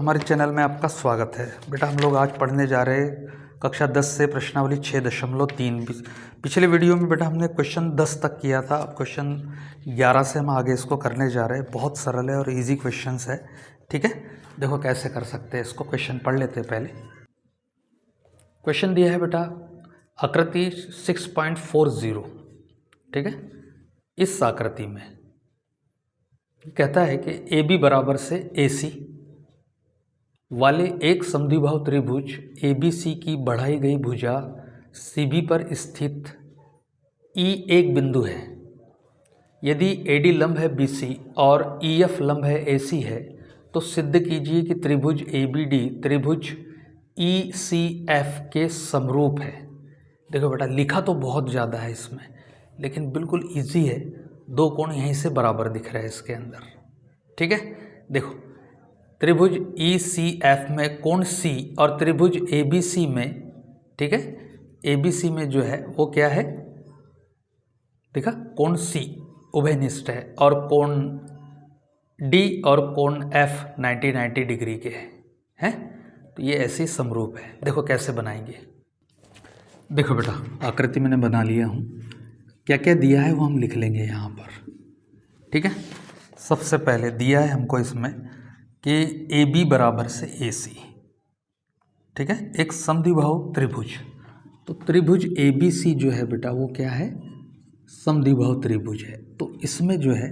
हमारे चैनल में आपका स्वागत है। बेटा हम लोग आज पढ़ने जा रहे हैं कक्षा 10 से प्रश्नावली 6.3। पिछले वीडियो में बेटा हमने क्वेश्चन 10 तक किया था। अब क्वेश्चन 11 से हम आगे इसको करने जा रहे हैं। बहुत सरल है और इजी क्वेश्चंस है। ठीक है, देखो कैसे कर सकते हैं इसको। क्वेश्चन पढ़ लेते हैं पहले। क्वेश्चन दिया है बेटा आकृति 6.40। ठीक है, इस आकृति में कहता है कि ए बी बराबर से ए सी वाले एक समद्विबाहु त्रिभुज ए बी सी की बढ़ाई गई भुजा सी बी पर स्थित ई एक बिंदु है। यदि ए डी लंब है बी सी और ई एफ लंब है ए सी है तो सिद्ध कीजिए कि त्रिभुज ए बी डी त्रिभुज ई सी एफ के समरूप है। देखो बेटा लिखा तो बहुत ज़्यादा है इसमें, लेकिन बिल्कुल इजी है। दो कोण यहीं से बराबर दिख रहे हैं इसके अंदर। ठीक है, देखो त्रिभुज ई सी एफ में कोण सी और त्रिभुज ए बी सी में, ठीक है, ए बी सी में जो है वो क्या है, देखा कोण सी उभयनिष्ठ है और कोण डी और कोण एफ 90 डिग्री के हैं। तो ये ऐसे समरूप है। देखो कैसे बनाएंगे। देखो बेटा आकृति मैंने बना लिया हूँ। क्या क्या दिया है वो हम लिख लेंगे यहाँ पर। ठीक है, सबसे पहले दिया है हमको इसमें कि ए बी बराबर से ए सी। ठीक है, एक समद्विबाहु त्रिभुज। तो त्रिभुज ए बी सी जो है बेटा वो क्या है, समद्विबाहु त्रिभुज है। तो इसमें जो है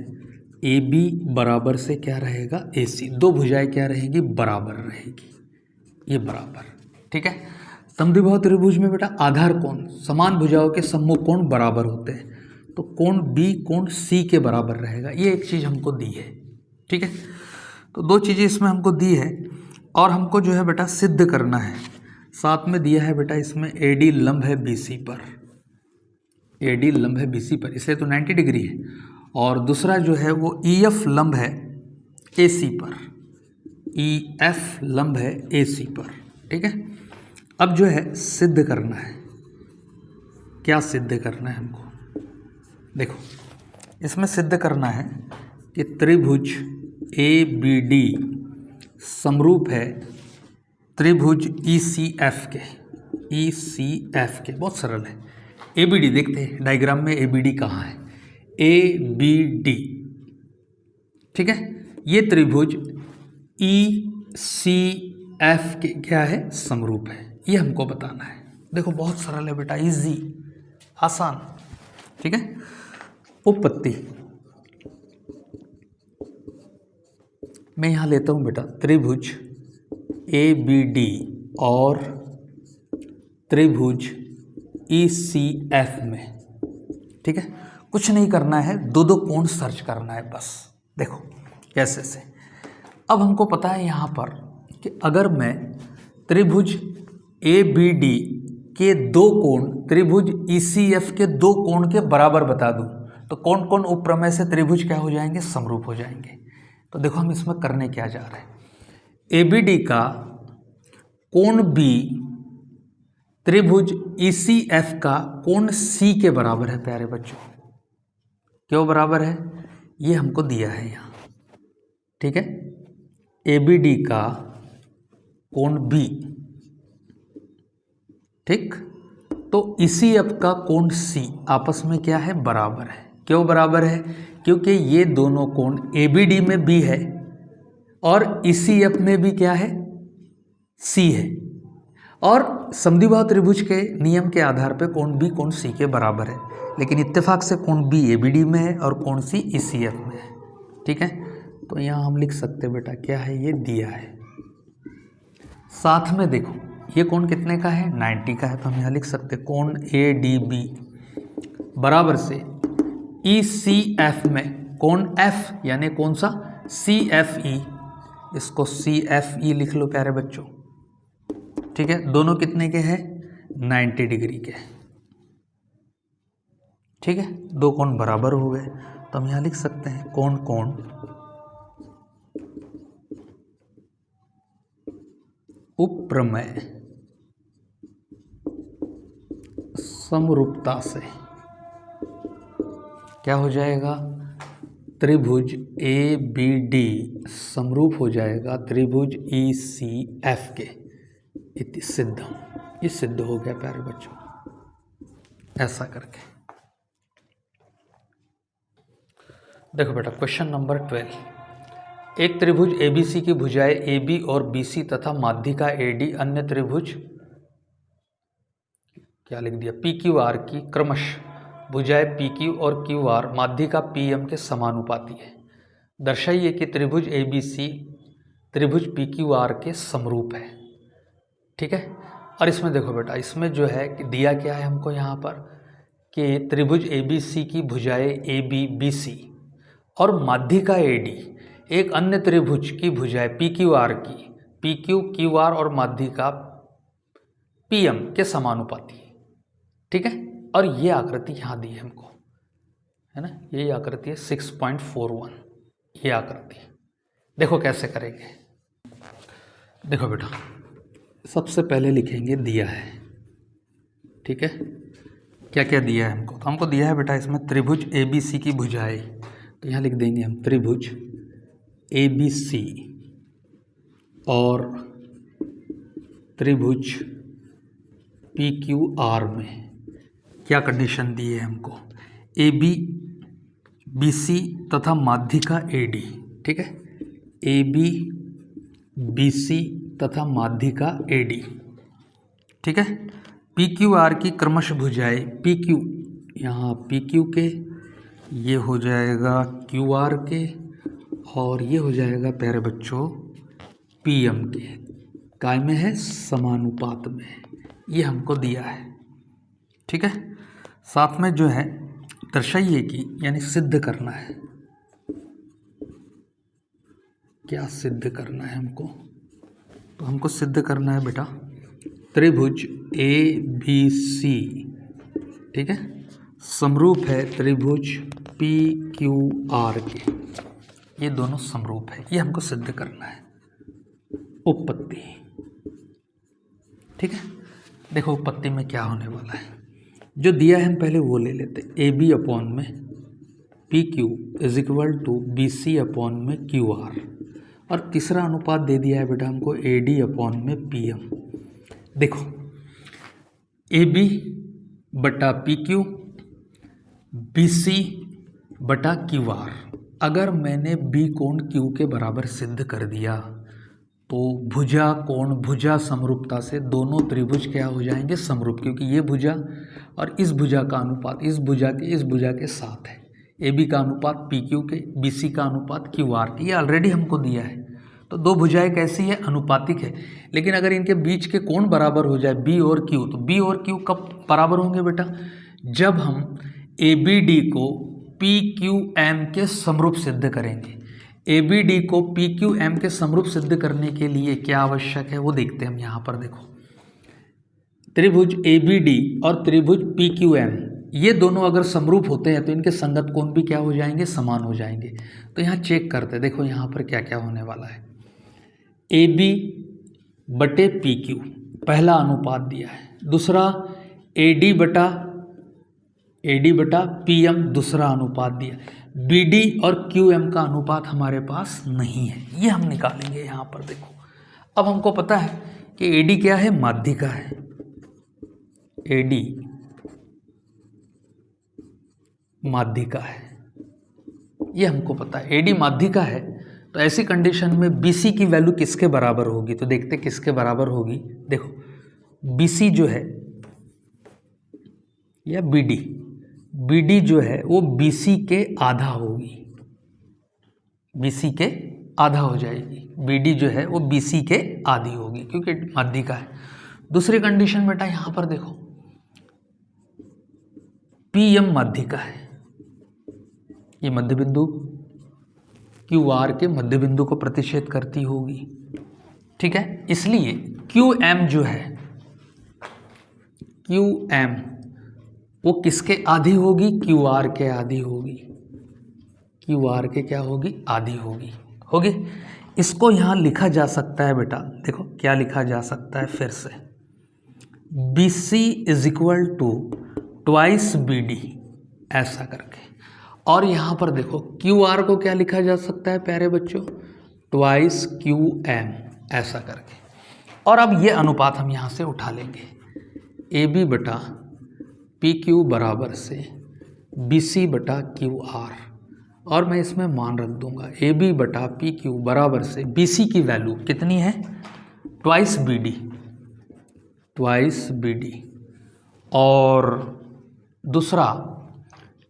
ए बी बराबर से क्या रहेगा ए सी। दो भुजाएं क्या रहेगी, बराबर रहेगी, ये बराबर। ठीक है, समद्विबाहु त्रिभुज में बेटा आधार कोण समान भुजाओं के सम्मुख कोण बराबर होते हैं। तो कोण बी कोण सी के बराबर रहेगा। ये एक चीज़ हमको दी है। ठीक है, तो दो चीज़ें इसमें हमको दी है और हमको जो है बेटा सिद्ध करना है। साथ में दिया है बेटा इसमें ए डी लंब है बी सी पर, ए डी लंब है बी सी पर, इसलिए तो 90 डिग्री है। और दूसरा जो है वो ई एफ लंब है ए सी पर, ई एफ लंब है ए सी पर। ठीक है, अब जो है सिद्ध करना है। क्या सिद्ध करना है हमको, देखो इसमें सिद्ध करना है कि त्रिभुज ए बी डी समरूप है त्रिभुज ई सी एफ के, ई सी एफ के। बहुत सरल है। ए बी डी देखते हैं डायग्राम में ए बी डी कहाँ है, ए बी डी। ठीक है, ये त्रिभुज ई सी एफ के क्या है, समरूप है। ये हमको बताना है। देखो बहुत सरल है बेटा, इजी आसान। ठीक है, उपपत्ति मैं यहाँ लेता हूँ बेटा त्रिभुज ए बी डी और त्रिभुज ई सी एफ में। ठीक है, कुछ नहीं करना है, दो दो कोण सर्च करना है बस। देखो कैसे से। अब हमको पता है यहाँ पर कि अगर मैं त्रिभुज ए बी डी के दो कोण त्रिभुज ई सी एफ के दो कोण के बराबर बता दूं तो कौन कौन उपप्रमेय से त्रिभुज क्या हो जाएंगे, समरूप हो जाएंगे। तो देखो हम इसमें करने क्या जा रहे हैं। ए बी डी का कोण बी त्रिभुज ई सी एफ का कोण सी के बराबर है। प्यारे बच्चों क्यों बराबर है, ये हमको दिया है यहाँ। ठीक है, ए बी डी का कोण बी, ठीक, तो ई सी एफ का कोण सी आपस में क्या है, बराबर है। क्यों बराबर है, क्योंकि ये दोनों कोण ए बी डी में बी है और ई सी एफ में भी क्या है, सी है। और समद्विबाहु त्रिभुज के नियम के आधार पे कोण बी कोण सी के बराबर है, लेकिन इत्तेफाक से कोण बी ए बी डी में है और कोण सी ई सी एफ में है। ठीक है, तो यहाँ हम लिख सकते हैं बेटा क्या है, ये दिया है। साथ में देखो ये कोण कितने का है, 90 का है। तो हम यहाँ लिख सकते हैं कोण ए डी बी बराबर से ई सी एफ में कोण एफ, यानी कौन सा, सी एफ ई। इसको सी एफ ई लिख लो प्यारे बच्चों। ठीक है, दोनों कितने के हैं, 90 डिग्री के। ठीक है, दो कोण बराबर हो गए। तो हम यहाँ लिख सकते हैं कोण कोण उपप्रमेय समरूपता से क्या हो जाएगा, त्रिभुज ए बी डी समरूप हो जाएगा त्रिभुज ई सी एफ के इति सिद्धम। ये सिद्ध हो गया प्यारे बच्चों, ऐसा करके। देखो बेटा क्वेश्चन नंबर 12, एक त्रिभुज ABC की भुजाएं AB और BC तथा माध्यिका AD अन्य त्रिभुज क्या लिख दिया PQR की क्रमशः भुजाएं PQ और QR माध्यिका PM के समानुपाती है। दर्शाइए कि त्रिभुज ABC त्रिभुज PQR के समरूप है। ठीक है, और इसमें देखो बेटा, इसमें जो है कि दिया क्या है हमको यहाँ पर कि त्रिभुज ABC की भुजाएं AB BC और माध्यिका AD एक अन्य त्रिभुज की भुजाएं PQR की PQ QR और माध्यिका PM के समानुपाती है। ठीक है, और ये आकृति यहाँ दी है हमको, है ना, यही आकृति है 6.41, ये आकृति। देखो कैसे करेंगे। देखो बेटा, सबसे पहले लिखेंगे दिया है। ठीक है, क्या क्या दिया है हमको, तो हमको दिया है बेटा इसमें त्रिभुज ABC की भुजाएं, तो यहाँ लिख देंगे हम त्रिभुज ABC और त्रिभुज PQR में क्या कंडीशन दी है हमको, AB BC तथा माध्यिका AD। ठीक है, AB BC तथा माध्यिका AD। ठीक है, PQR की क्रमशः भुजाएं PQ, यहाँ PQ के, ये हो जाएगा QR के, और ये हो जाएगा प्यारे बच्चों PM के, काय में है, समानुपात में, ये हमको दिया है। ठीक है, साथ में जो है दर्शाइए कि, यानी सिद्ध करना है, क्या सिद्ध करना है हमको, तो हमको सिद्ध करना है बेटा त्रिभुज ABC, ठीक है, समरूप है त्रिभुज PQR के, ये दोनों समरूप है, ये हमको सिद्ध करना है। उपपत्ति, ठीक है, देखो उपपत्ति में क्या होने वाला है, जो दिया है हम पहले वो ले लेते, AB अपॉन में PQ is equal to BC upon में QR, और तीसरा अनुपात दे दिया है बेटा हमको AD अपॉन में PM। देखो AB बटा PQ BC बटा QR, अगर मैंने B कोण Q के बराबर सिद्ध कर दिया तो भुजा कोण भुजा समरूपता से दोनों त्रिभुज क्या हो जाएंगे, समरूप, क्योंकि ये भुजा और इस भुजा का अनुपात इस भुजा के साथ है। AB का अनुपात PQ के, BC का अनुपात QR के, ये ऑलरेडी हमको दिया है। तो दो भुजाएं कैसी है, अनुपातिक है, लेकिन अगर इनके बीच के कोण बराबर हो जाए B और Q, तो B और Q कब बराबर होंगे बेटा, जब हम ABD को PQM के समरूप सिद्ध करेंगे। ABD को PQM के समरूप सिद्ध करने के लिए क्या आवश्यक है वो देखते हैं हम यहाँ पर। देखो त्रिभुज ABD और त्रिभुज PQM ये दोनों अगर समरूप होते हैं तो इनके संगत कोण भी क्या हो जाएंगे, समान हो जाएंगे। तो यहाँ चेक करते हैं, देखो यहाँ पर क्या क्या होने वाला है। AB बटे PQ पहला अनुपात दिया है, दूसरा AD बटा PM दूसरा अनुपात दिया, BD और QM का अनुपात हमारे पास नहीं है, ये हम निकालेंगे यहाँ पर। देखो अब हमको पता है कि AD क्या है, माध्यिका है, AD माध्यिका है, ये हमको पता है, AD माध्यिका है। तो ऐसी कंडीशन में BC की वैल्यू किसके बराबर होगी, तो देखते किसके बराबर होगी। देखो BC जो है या BD जो है वो BC के आधा होगी, BC के आधा हो जाएगी, BD जो है वो BC के आधी होगी क्योंकि माध्यिका है। दूसरी कंडीशन बेटा यहाँ पर देखो PM माध्यिका है, ये मध्य बिंदु QR के मध्य बिंदु को प्रतिच्छेद करती होगी, ठीक है, इसलिए QM जो है, QM वो किसके आधी होगी, QR के आधी होगी, QR के क्या होगी, आधी होगी। इसको यहाँ लिखा जा सकता है बेटा, देखो क्या लिखा जा सकता है फिर से, BC is equal to twice BD ऐसा करके, और यहाँ पर देखो क्यू आर को क्या लिखा जा सकता है प्यारे बच्चों, ट्वाइस क्यू एम, ऐसा करके। और अब ये अनुपात हम यहाँ से उठा लेंगे, ए बी बटा पी क्यू बराबर से बी सी बटा क्यू आर, और मैं इसमें मान रख दूंगा ए बी बटा पी क्यू बराबर से बी सी की वैल्यू कितनी है, twice B D, twice B D, और दूसरा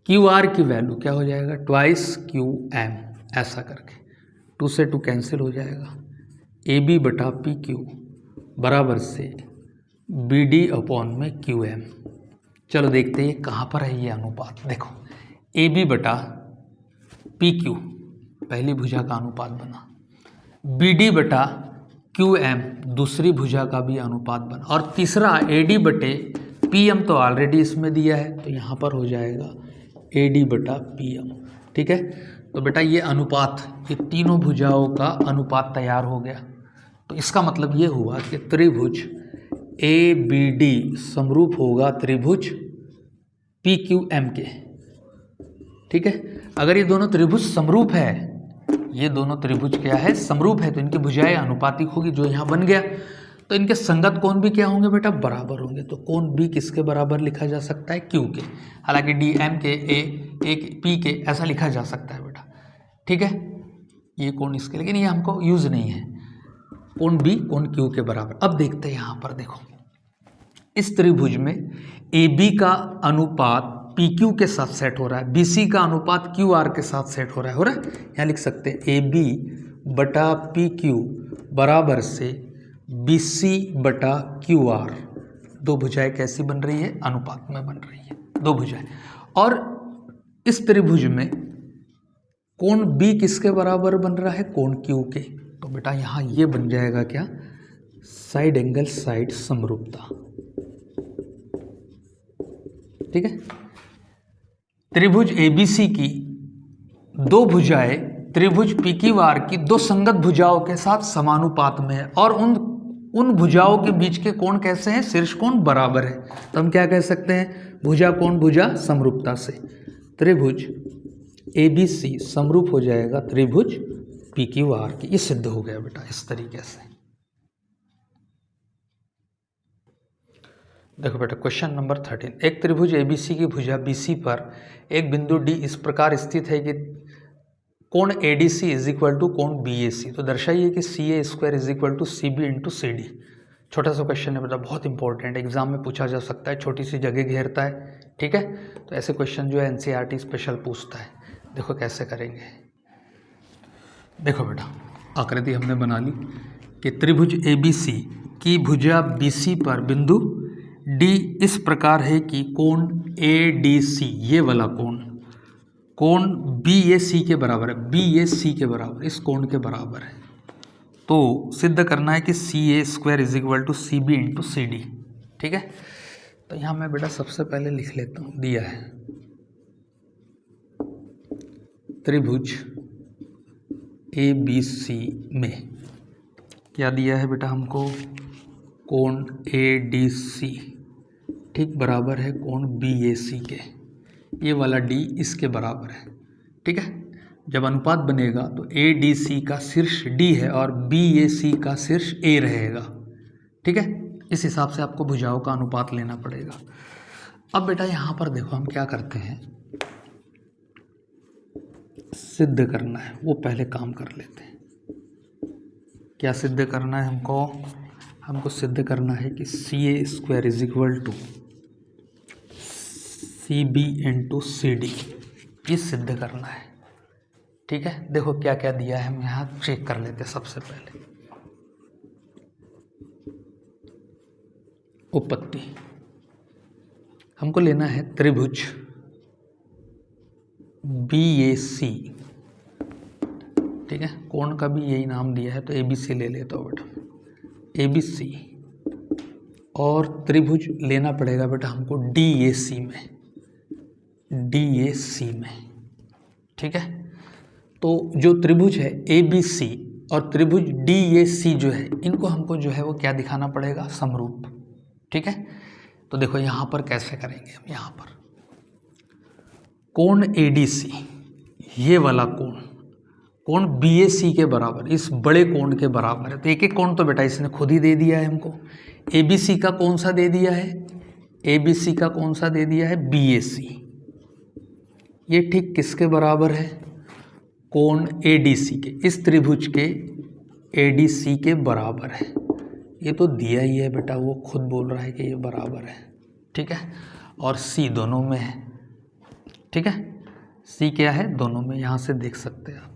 क्यू आर की वैल्यू क्या हो जाएगा, ट्वाइस क्यू एम, ऐसा करके 2 से 2 कैंसिल हो जाएगा, ए बी बटा पी क्यू बराबर से बी डी अपॉन में क्यू एम। चलो देखते हैं कहाँ पर है ये अनुपात। देखो ए बी बटा पी क्यू पहली भुजा का अनुपात बना, बी डी बटा क्यू एम दूसरी भुजा का भी अनुपात बना, और तीसरा ए डी बटे पी एम तो ऑलरेडी इसमें दिया है, तो यहाँ पर हो जाएगा ए डी बटा पी एम। ठीक है, तो बेटा ये अनुपात, ये तीनों भुजाओं का अनुपात तैयार हो गया। तो इसका मतलब ये हुआ कि त्रिभुज ए बी डी समरूप होगा त्रिभुज पी क्यू एम के। ठीक है, अगर ये दोनों त्रिभुज समरूप है, ये दोनों त्रिभुज क्या है, समरूप है, तो इनकी भुजाएं अनुपातिक होगी, जो यहाँ बन गया। तो इनके संगत कोण भी क्या होंगे बेटा, बराबर होंगे। तो कोण बी किसके बराबर लिखा जा सकता है, क्यू के। हालांकि डी एम के, ए पी के, ऐसा लिखा जा सकता है बेटा। ठीक है, ये कोण इसके, लेकिन ये हमको यूज नहीं है। कोण बी कोण क्यू के बराबर। अब देखते हैं यहाँ पर, देखो इस त्रिभुज में ए बी का अनुपात पी क्यू के साथ सेट हो रहा है, बी सी का अनुपात क्यू आर के साथ सेट हो रहा है। यहाँ लिख सकते हैं ए बी बटा पी क्यू बराबर से बी सी बटा क्यू आर। दो भुजाएं कैसी बन रही है, अनुपात में बन रही है दो भुजाएं। और इस त्रिभुज में कोण बी किसके बराबर बन रहा है, कोण क्यू के। तो बेटा यहाँ ये बन जाएगा क्या, साइड एंगल साइड समरूपता। ठीक है, त्रिभुज एबीसी की दो भुजाएं त्रिभुज पी क्यू आर की दो संगत भुजाओं के साथ समानुपात में है, और उन भुजाओं के बीच के कोण कैसे हैं, शीर्ष कोण बराबर है। तो हम क्या कह सकते हैं, भुजा कोण भुजा समरूपता से त्रिभुज एबीसी समरूप हो जाएगा त्रिभुज पी क्यू आर की। ये सिद्ध हो गया बेटा इस तरीके से। देखो बेटा क्वेश्चन नंबर 13, एक त्रिभुज एबीसी की भुजा बीसी पर एक बिंदु डी इस प्रकार स्थित है कि कोण एडीसी इज इक्वल टू कोण बीएसी। तो दर्शाइए कि C A square is equal to C B into C D. छोटा सा क्वेश्चन है बेटा, बहुत इंपॉर्टेंट, एग्जाम में पूछा जा सकता है, छोटी सी जगह घेरता है। ठीक है, तो ऐसे क्वेश्चन जो है एनसीईआरटी स्पेशल पूछता है। देखो कैसे करेंगे। देखो बेटा आकृति हमने बना ली कि त्रिभुज एबीसी की भुजा बीसी पर बिंदु डी इस प्रकार है कि कोण एडीसी, ये वाला कोण बीएसी के बराबर है, बीएसी के बराबर, इस कोण के बराबर है। तो सिद्ध करना है कि C A square is equal to C B into C D. ठीक है, तो यहाँ मैं बेटा सबसे पहले लिख लेता हूँ, दिया है त्रिभुज ए बी सी में क्या दिया है बेटा हमको, कोण ए डी सी ठीक बराबर है कोण बी ए सी के। ये वाला डी इसके बराबर है। ठीक है, जब अनुपात बनेगा तो ए डी सी का शीर्ष डी है और बी ए सी का शीर्ष ए रहेगा। ठीक है, इस हिसाब से आपको भुजाओं का अनुपात लेना पड़ेगा। अब बेटा यहाँ पर देखो हम क्या करते हैं, सिद्ध करना है, वो पहले काम कर लेते हैं। क्या सिद्ध करना है हमको सिद्ध करना है कि C A square is equal to C B into C D, ये सिद्ध करना है। ठीक है, देखो क्या क्या दिया है, हम यहाँ चेक कर लेते हैं। सबसे पहले उपपत्ति हमको लेना है त्रिभुज बी ए सी। ठीक है, कोण का भी यही नाम दिया है तो ए बी सी ले लेता हूँ बेटा, ए बी सी। और त्रिभुज लेना पड़ेगा बेटा हमको डी ए सी में, डी ए सी में। ठीक है, तो जो त्रिभुज है ए बी सी और त्रिभुज डी ए सी जो है, इनको हमको जो है वो क्या दिखाना पड़ेगा, समरूप। ठीक है, तो देखो यहाँ पर कैसे करेंगे हम, यहाँ पर कोण ADC, ये वाला कोण BAC के बराबर, इस बड़े कोण के बराबर है। तो एक एक कोण तो बेटा इसने खुद ही दे दिया है हमको। ABC का कौन सा दे दिया है? ABC का कौन सा दे दिया है? BAC। ये ठीक किसके बराबर है? कोण ADC के, इस त्रिभुज के ADC के बराबर है। ये तो दिया ही है बेटा, वो खुद बोल रहा है कि ये बराबर है। ठीक है, और C दोनों में है। ठीक है, C क्या है? दोनों में। यहाँ से देख सकते हैं आप,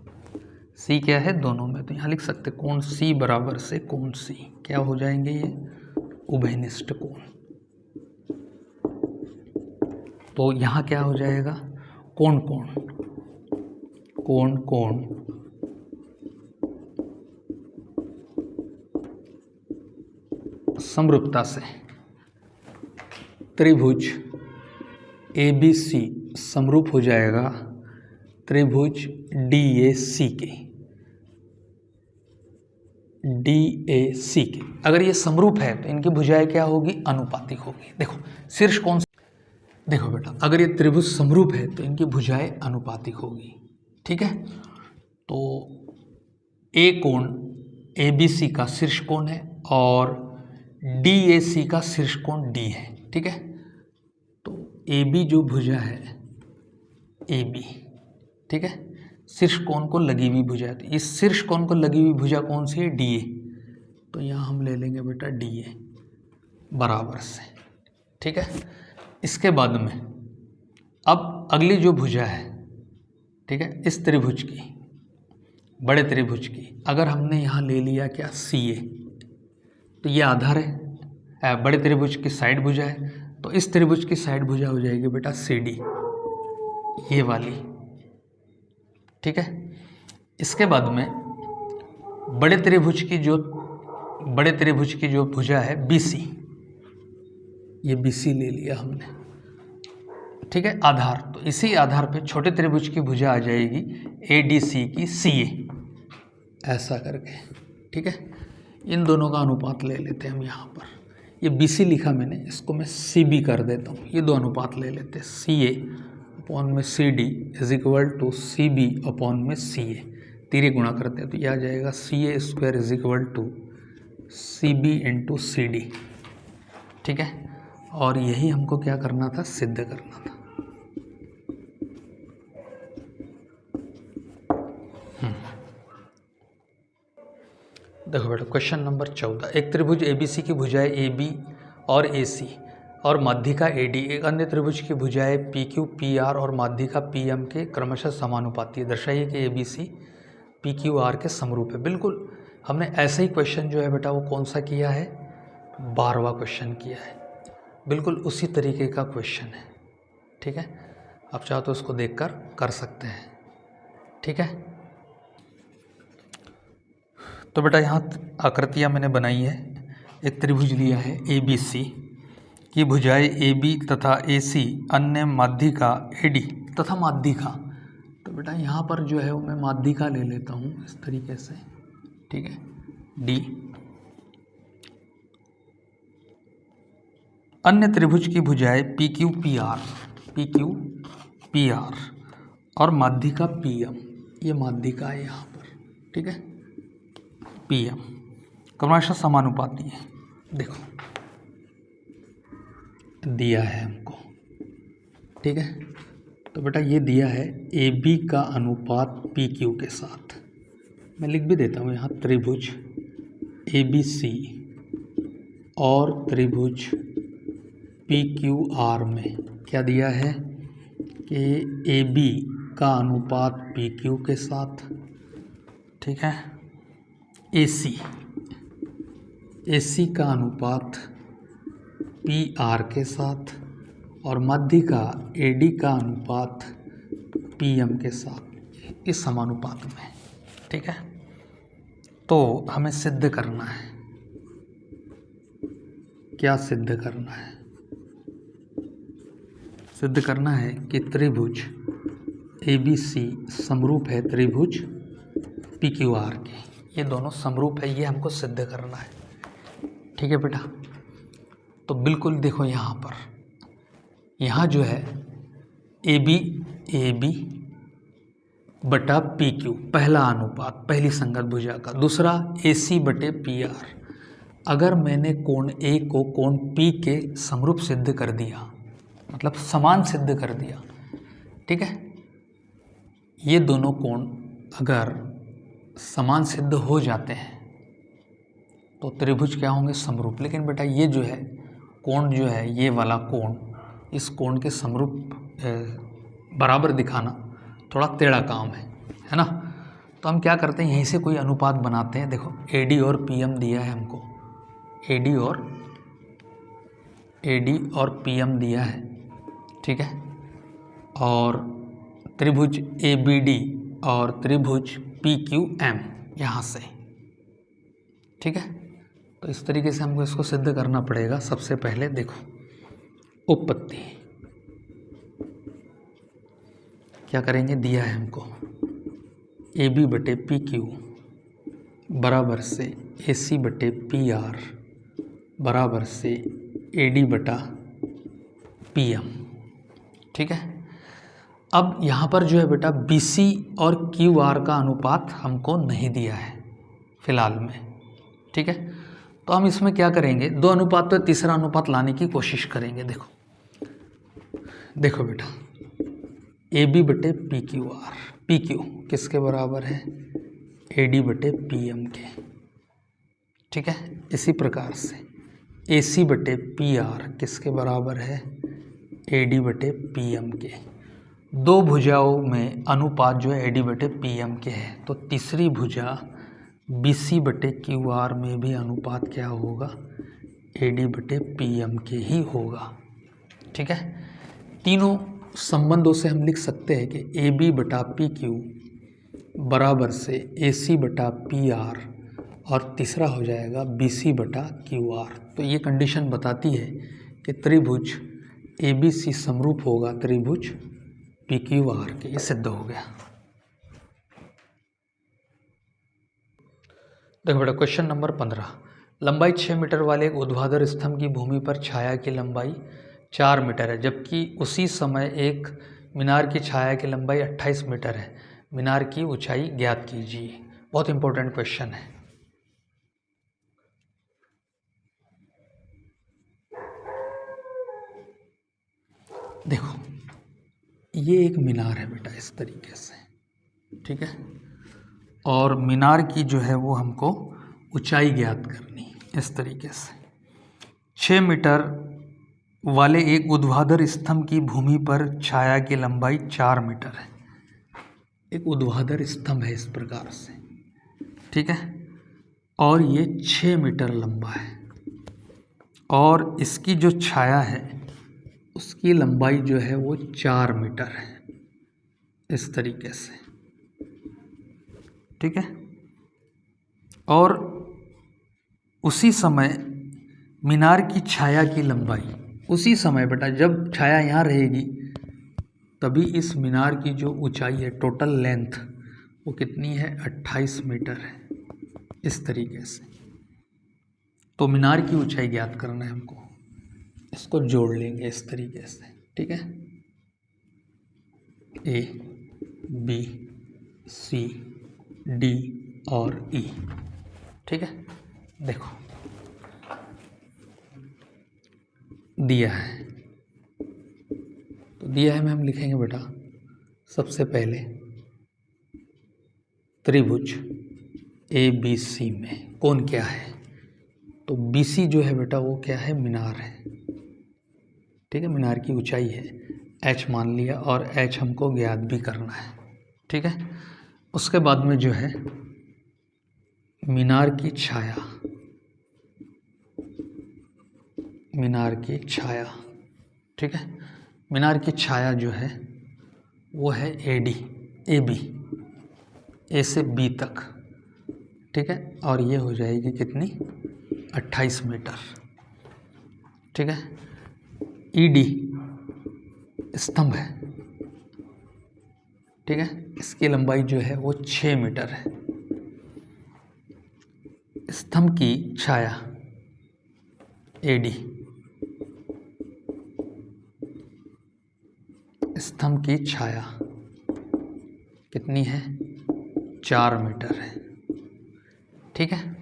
C क्या है? दोनों में। तो यहाँ लिख सकते हैं कोण C बराबर से कोण C क्या हो जाएंगे? ये उभयनिष्ठ कोण। तो यहाँ क्या हो जाएगा? कोण समरूपता से त्रिभुज ABC समरूप हो जाएगा त्रिभुज DAC के। अगर ये समरूप है तो इनकी भुजाएं क्या होगी? अनुपातिक होगी। देखो शीर्ष कोण, देखो बेटा, अगर ये त्रिभुज समरूप है तो इनकी भुजाएं अनुपातिक होगी। ठीक है, तो A कोण ABC का शीर्ष कोण है और DAC का शीर्ष कोण D है। ठीक है, तो AB जो भुजा है AB, ठीक है, शीर्ष कोण को लगी हुई भुजा है। तो इस शीर्ष कोण को लगी हुई भुजा कौन सी है? DA। तो यहाँ हम ले लेंगे बेटा DA बराबर से। ठीक है, इसके बाद में अब अगली जो भुजा है, ठीक है, इस त्रिभुज की, बड़े त्रिभुज की, अगर हमने यहाँ ले लिया क्या? CA, तो ये आधार है, बड़े त्रिभुज की साइड भुजा है। तो इस त्रिभुज की साइड भुजा हो जाएगी बेटा CD, ये वाली। ठीक है, इसके बाद में बड़े त्रिभुज की जो भुजा है BC, ये BC ले लिया हमने। ठीक है, आधार। तो इसी आधार पे छोटे त्रिभुज की भुजा आ जाएगी ADC की CA, ऐसा करके। ठीक है, इन दोनों का अनुपात ले लेते हैं हम। यहाँ पर ये BC लिखा मैंने, इसको मैं CB कर देता हूँ। ये दो अनुपात ले लेते हैं, CA अपॉन में CD is equal to CB upon में CA। तीरे गुणा करते हैं तो यह आ जाएगा CA square is equal to CB into CD। ठीक है, और यही हमको क्या करना था? सिद्ध करना था। देखो बेटा, क्वेश्चन नंबर 14। एक त्रिभुज ABC की भुजाएं AB और AC और माध्यिका AD, एक अन्य त्रिभुज की भुजाएं PQ PR और माध्यिका PM के क्रमशः समानुपाती है। दर्शाइए कि ABC PQR के समरूप है। बिल्कुल हमने ऐसा ही क्वेश्चन जो है बेटा वो कौन सा किया है? 12वां क्वेश्चन किया है। बिल्कुल उसी तरीके का क्वेश्चन है। ठीक है, आप चाहो तो उसको देखकर कर सकते हैं। ठीक है, तो बेटा यहाँ आकृतियाँ मैंने बनाई है। एक त्रिभुज लिया है ABC की भुजाएं AB तथा AC, अन्य माध्यिका AD तथा माध्यिका। तो बेटा यहाँ पर जो है वो मैं माध्यिका ले लेता हूँ इस तरीके से। ठीक है, D। अन्य त्रिभुज की भुजाएं PQ PR और माध्यिका PM, ये माध्यिका है यहाँ पर। ठीक है, PM क्रमशः समानुपाती है। देखो दिया है हमको। ठीक है, तो बेटा ये दिया है AB का अनुपात PQ के साथ। मैं लिख भी देता हूँ यहाँ, त्रिभुज ABC और त्रिभुज PQR में क्या दिया है कि AB का अनुपात PQ के साथ। ठीक है, AC का अनुपात PR के साथ और माध्यिका AD का अनुपात PM के साथ, इस समानुपात में। ठीक है, तो हमें सिद्ध करना है। क्या सिद्ध करना है? सिद्ध करना है कि त्रिभुज ABC समरूप है त्रिभुज PQR के। ये दोनों समरूप है, ये हमको सिद्ध करना है। ठीक है बेटा, तो बिल्कुल देखो यहाँ पर, यहाँ जो है AB ए बी बटा पी क्यू, पहला अनुपात पहली संगत भुजा का। दूसरा ए सी बटे पी आर। अगर मैंने कोण ए को कोण पी के समरूप सिद्ध कर दिया, मतलब समान सिद्ध कर दिया, ठीक है, ये दोनों कोण अगर समान सिद्ध हो जाते हैं तो त्रिभुज क्या होंगे, समरूप। लेकिन बेटा ये जो है कोण जो है, ये वाला कोण, इस कोण के समरूप बराबर दिखाना थोड़ा टेढ़ा काम है ना। तो हम क्या करते हैं, यहीं से कोई अनुपात बनाते हैं। देखो AD और PM दिया है हमको, AD और PM दिया है, ठीक है, और त्रिभुज ABD और त्रिभुज PQM यहाँ से, ठीक है। तो इस तरीके से हमको इसको सिद्ध करना पड़ेगा। सबसे पहले देखो उपपत्ति क्या करेंगे, दिया है हमको AB बटे PQ बराबर से AC बटे PR बराबर से AD बटा PM, ठीक है। अब यहाँ पर जो है बेटा BC और QR का अनुपात हमको नहीं दिया है फिलहाल में, ठीक है। तो हम इसमें क्या करेंगे, दो अनुपात तो तीसरा अनुपात लाने की कोशिश करेंगे। देखो बेटा AB बटे PQR, PQ किसके बराबर है, AD बटे PM के, ठीक है। इसी प्रकार से AC बटे PR किसके बराबर है, AD बटे PM के। दो भुजाओं में अनुपात जो है AD बटे PM के है, तो तीसरी भुजा BC बटे QR में भी अनुपात क्या होगा, AD बटे PM के ही होगा, ठीक है। तीनों संबंधों से हम लिख सकते हैं कि AB बटा PQ बराबर से AC बटा PR और तीसरा हो जाएगा BC बटा QR। तो ये कंडीशन बताती है कि त्रिभुज ABC समरूप होगा त्रिभुज PQR के। ये सिद्ध हो गया। देखो बेटा क्वेश्चन नंबर 15, लंबाई 6 मीटर वाले एक ऊर्ध्वाधर स्तंभ की भूमि पर छाया की लंबाई 4 मीटर है, जबकि उसी समय एक मीनार की छाया की लंबाई 28 मीटर है। मीनार की ऊंचाई ज्ञात कीजिए। बहुत इंपॉर्टेंट क्वेश्चन है। देखो ये एक मीनार है बेटा इस तरीके से, ठीक है, और मीनार की जो है वो हमको ऊंचाई ज्ञात करनी इस तरीके से। 6 मीटर वाले एक ऊर्ध्वाधर स्तंभ की भूमि पर छाया की लंबाई 4 मीटर है। एक ऊर्ध्वाधर स्तंभ है इस प्रकार से, ठीक है, और ये 6 मीटर लंबा है और इसकी जो छाया है उसकी लंबाई जो है वो 4 मीटर है इस तरीके से, ठीक है। और उसी समय मीनार की छाया की लंबाई, उसी समय बेटा जब छाया यहाँ रहेगी तभी इस मीनार की जो ऊंचाई है, टोटल लेंथ, वो कितनी है, 28 मीटर है इस तरीके से। तो मीनार की ऊंचाई ज्ञात करना है हमको, इसको जोड़ लेंगे इस तरीके से, ठीक है। A, B, C, D और E, ठीक है। देखो दिया है, तो दिया है में हम लिखेंगे बेटा सबसे पहले त्रिभुज ABC में कोण क्या है, तो BC जो है बेटा वो क्या है, मीनार है, ठीक है। मीनार की ऊंचाई है H मान लिया और H हमको ज्ञात भी करना है, ठीक है। उसके बाद में जो है मीनार की छाया, मीनार की छाया, ठीक है। मीनार की छाया जो है वो है AD, AB, A से B तक, ठीक है, और ये हो जाएगी कितनी, 28 मीटर, ठीक है। ED स्तंभ है, ठीक है, इसकी लंबाई जो है वो 6 मीटर है। स्तंभ की छाया AD, स्तंभ की छाया कितनी है? 4 मीटर है। ठीक है,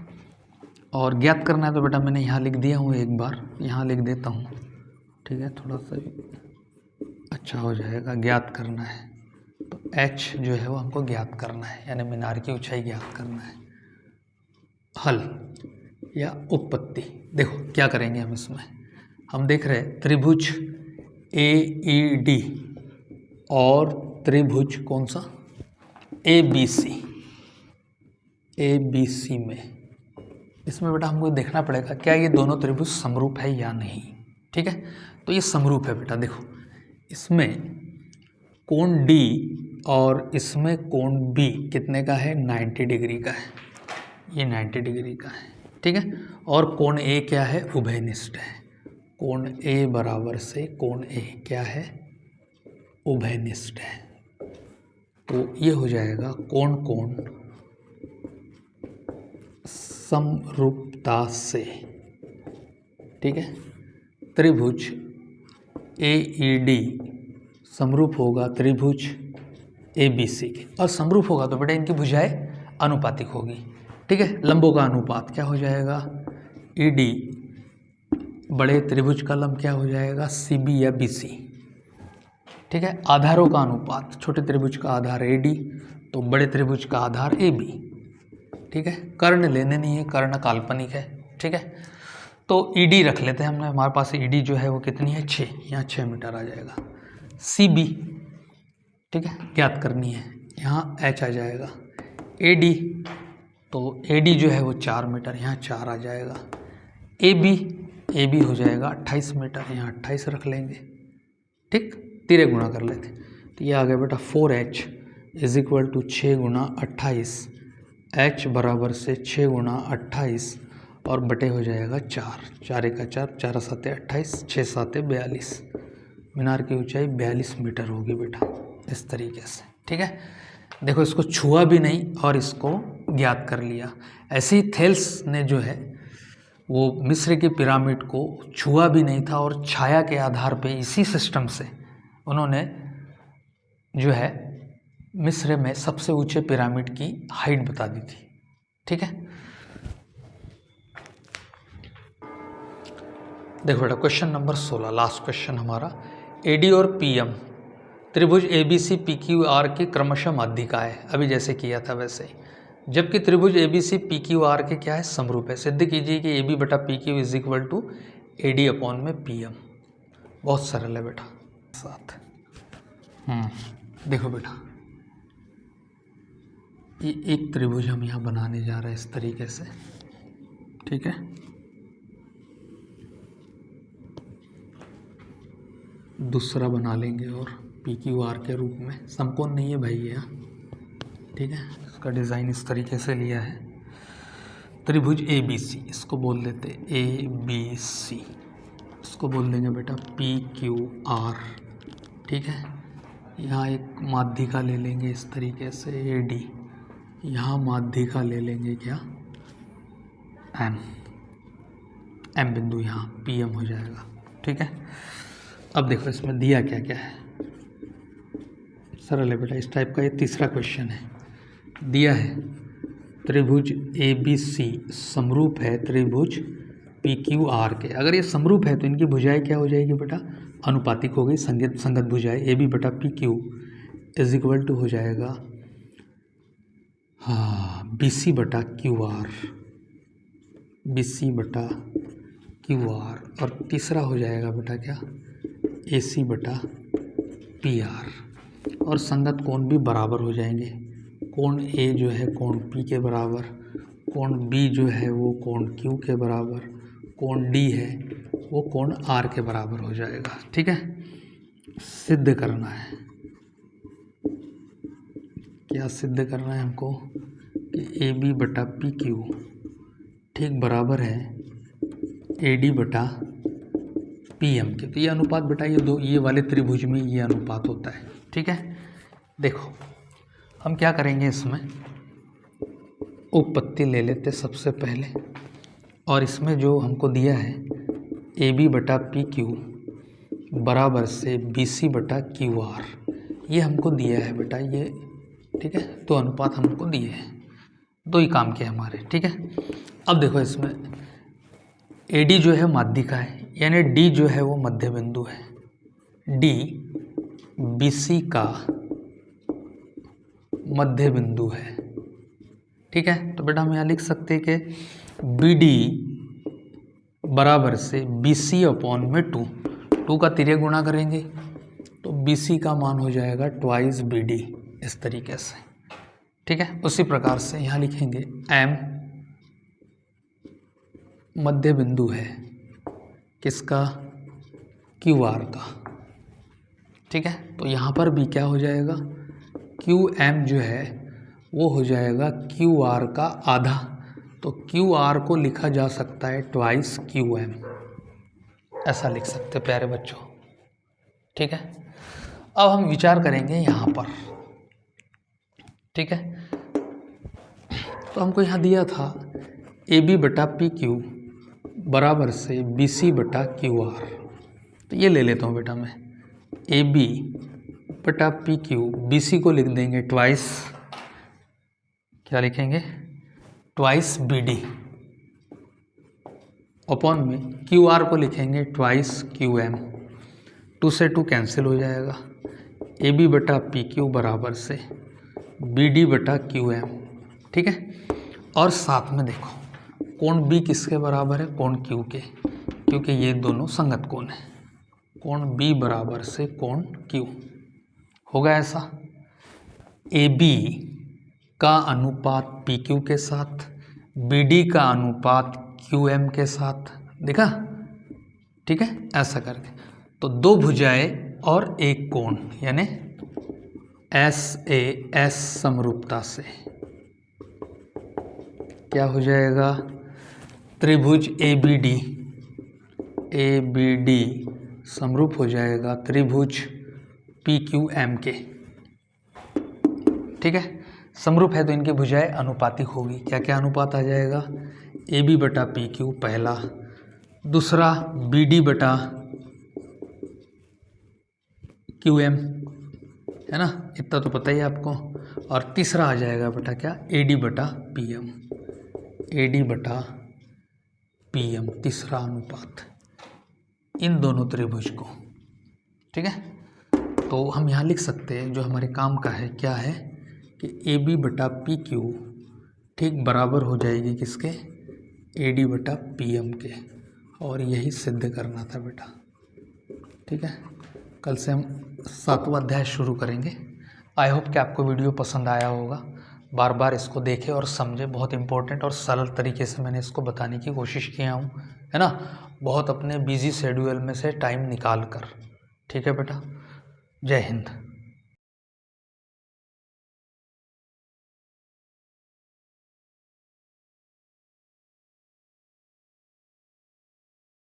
और ज्ञात करना है तो बेटा मैंने यहाँ लिख दिया हूँ, एक बार यहाँ लिख देता हूँ। ठीक है, थोड़ा सा अच्छा हो जाएगा। ज्ञात करना है तो h जो है वो हमको ज्ञात करना है, यानी मीनार की ऊंचाई ज्ञात करना है। हल या उत्पत्ति, देखो क्या करेंगे हम इसमें। हम देख रहे हैं त्रिभुज AED और त्रिभुज कौन सा? ABC में, इसमें बेटा हमको देखना पड़ेगा क्या ये दोनों त्रिभुज समरूप है या नहीं। ठीक है, तो ये समरूप है बेटा। देखो इसमें कोण D और इसमें कोण B कितने का है? 90 डिग्री का है, ये 90 डिग्री का है। ठीक है, और कोण A क्या है? उभयनिष्ठ है। कोण A बराबर से कोण A क्या है? उभयनिष्ठ है। तो ये हो जाएगा कोण कोण समरूपता से। ठीक है, त्रिभुज AED समरूप होगा त्रिभुज ABC के, और समरूप होगा तो बेटा इनकी भुजाएं अनुपातिक होगी। ठीक है, लंबों का अनुपात क्या हो जाएगा? ED बड़े त्रिभुज का लंब क्या हो जाएगा? CB या BC। ठीक है, आधारों का अनुपात, छोटे त्रिभुज का आधार AD तो बड़े त्रिभुज का आधार AB। ठीक है, कर्ण लेने नहीं है, कर्ण काल्पनिक है। ठीक है, तो ED रख लेते हैं हमने, हमारे पास ED जो है वो कितनी है? 6, यहाँ 6 मीटर आ जाएगा। CB ठीक है ज्ञात करनी है, यहाँ h आ जाएगा। AD तो AD जो है वो 4 मीटर, यहाँ 4 आ जाएगा। AB हो जाएगा 28 मीटर, यहाँ 28 रख लेंगे। ठीक, तिरे गुणा कर लेते, तो ये आ गया बेटा 4h इज इक्वल टू 6 गुणा 28, h बराबर से 6 गुणा 28 और बटे हो जाएगा 4, 4 का 4, 4 7 28, 6 7 42। मीनार की ऊंचाई 42 मीटर होगी बेटा, इस तरीके से। ठीक है, देखो इसको छुआ भी नहीं और इसको ज्ञात कर लिया। ऐसे ही थेल्स ने जो है वो मिस्र की पिरामिड को छुआ भी नहीं था और छाया के आधार पे इसी सिस्टम से उन्होंने जो है मिस्र में सबसे ऊंचे पिरामिड की हाइट बता दी थी। ठीक है, देखो बेटा क्वेश्चन नंबर 16, लास्ट क्वेश्चन हमारा। AD और PM त्रिभुज ABC PQR की क्रमशः माध्यिका है, अभी जैसे किया था वैसे ही, जबकि त्रिभुज ABC PQR के क्या है? समरूप है। सिद्ध कीजिए कि AB बटा PQ is equal to AD upon में PM। बहुत सरल है बेटा। साथ देखो बेटा ये एक त्रिभुज हम यहाँ बनाने जा रहे हैं इस तरीके से। ठीक है, दूसरा बना लेंगे और PQR के रूप में, समकोण नहीं है भाई ये। ठीक है, इसका डिज़ाइन इस तरीके से लिया है। त्रिभुज ABC इसको बोल देते ABC, इसको बोल देंगे बेटा PQR। ठीक है, यहाँ एक माध्यिका ले लेंगे इस तरीके से AD, यहाँ माध्यिका ले लेंगे क्या? M बिंदु, यहाँ PM हो जाएगा। ठीक है, अब देखो इसमें दिया क्या क्या है, सरल है बेटा इस टाइप का। ये तीसरा क्वेश्चन है, दिया है त्रिभुज ABC समरूप है त्रिभुज PQR के। अगर ये समरूप है तो इनकी भुजाएं क्या हो जाएगी बेटा? अनुपातिक हो गई, संगत भुजाएं। AB बटा PQ इज इक्वल टू हो जाएगा BC बटा QR, BC बटा QR, और तीसरा हो जाएगा बेटा क्या? AC बटा PR, और संगत कोण भी बराबर हो जाएंगे। कोण A जो है कोण P के बराबर, कोण B जो है वो कोण Q के बराबर, कोण D है वो कोण R के बराबर हो जाएगा। ठीक है, सिद्ध करना है, क्या सिद्ध करना है हमको? कि AB बटा PQ ठीक बराबर है AD बटा PM के। तो ये अनुपात बेटा ये वाले त्रिभुज में ये अनुपात होता है। ठीक है, देखो हम क्या करेंगे, इसमें उपपत्ति ले लेते सबसे पहले, और इसमें जो हमको दिया है AB बटा PQ बराबर से BC बटा QR, ये हमको दिया है बेटा ये, ठीक है, 2 अनुपात हमको दिए हैं, 2 ही काम के हमारे, ठीक है। अब देखो इसमें AD जो है माध्यिका है, यानी D जो है वो मध्य बिंदु है, D BC का मध्य बिंदु है, ठीक है। तो बेटा हम यहाँ लिख सकते हैं कि BD बराबर से BC अपॉन में 2 का तिर्यक गुणा करेंगे तो BC का मान हो जाएगा 2 BD, इस तरीके से, ठीक है। उसी प्रकार से यहाँ लिखेंगे M मध्य बिंदु है किसका, QR का, ठीक है। तो यहाँ पर भी क्या हो जाएगा, QM जो है वो हो जाएगा QR का आधा, तो QR को लिखा जा सकता है 2 QM, ऐसा लिख सकते प्यारे बच्चों, ठीक है। अब हम विचार करेंगे यहाँ पर, ठीक है। तो हमको यहाँ दिया था AB बटा PQ बराबर से BC बटा QR, तो ये ले लेता हूँ बेटा मैं, AB बटा PQ, BC को लिख देंगे 2, क्या लिखेंगे 2 BD, अपॉन में QR को लिखेंगे 2 QM, 2 से 2 कैंसिल हो जाएगा, AB बटा PQ बराबर से BD बटा QM, ठीक है। और साथ में देखो कोण B किसके बराबर है, कोण Q के, क्योंकि ये दोनों संगत कोण है, कोण B बराबर से कोण Q, होगा ऐसा। AB का अनुपात PQ के साथ, BD का अनुपात QM के साथ, देखा, ठीक है, ऐसा करके। तो 2 भुजाएं और एक कोण, यानी SAS समरूपता से क्या हो जाएगा, त्रिभुज ABD समरूप हो जाएगा त्रिभुज PQM के, ठीक है। समरूप है तो इनकी भुजाएं अनुपातिक होगी, क्या क्या अनुपात आ जाएगा, AB बटा PQ पहला, दूसरा BD बटा QM, है ना, इतना तो पता ही है आपको, और तीसरा आ जाएगा बेटा क्या, AD बटा PM, AD बटा PM, तीसरा अनुपात इन दोनों त्रिभुज को, ठीक है। तो हम यहाँ लिख सकते हैं जो हमारे काम का है, क्या है कि AB बटा PQ ठीक बराबर हो जाएगी किसके, AD बटा PM के, और यही सिद्ध करना था बेटा, ठीक है। कल से हम 7वां अध्याय शुरू करेंगे। आई होप कि आपको वीडियो पसंद आया होगा, बार बार इसको देखें और समझें, बहुत इंपॉर्टेंट और सरल तरीके से मैंने इसको बताने की कोशिश किया हूँ, है ना, बहुत अपने बिजी शेड्यूल में से टाइम निकाल कर, ठीक है बेटा। जय हिंद।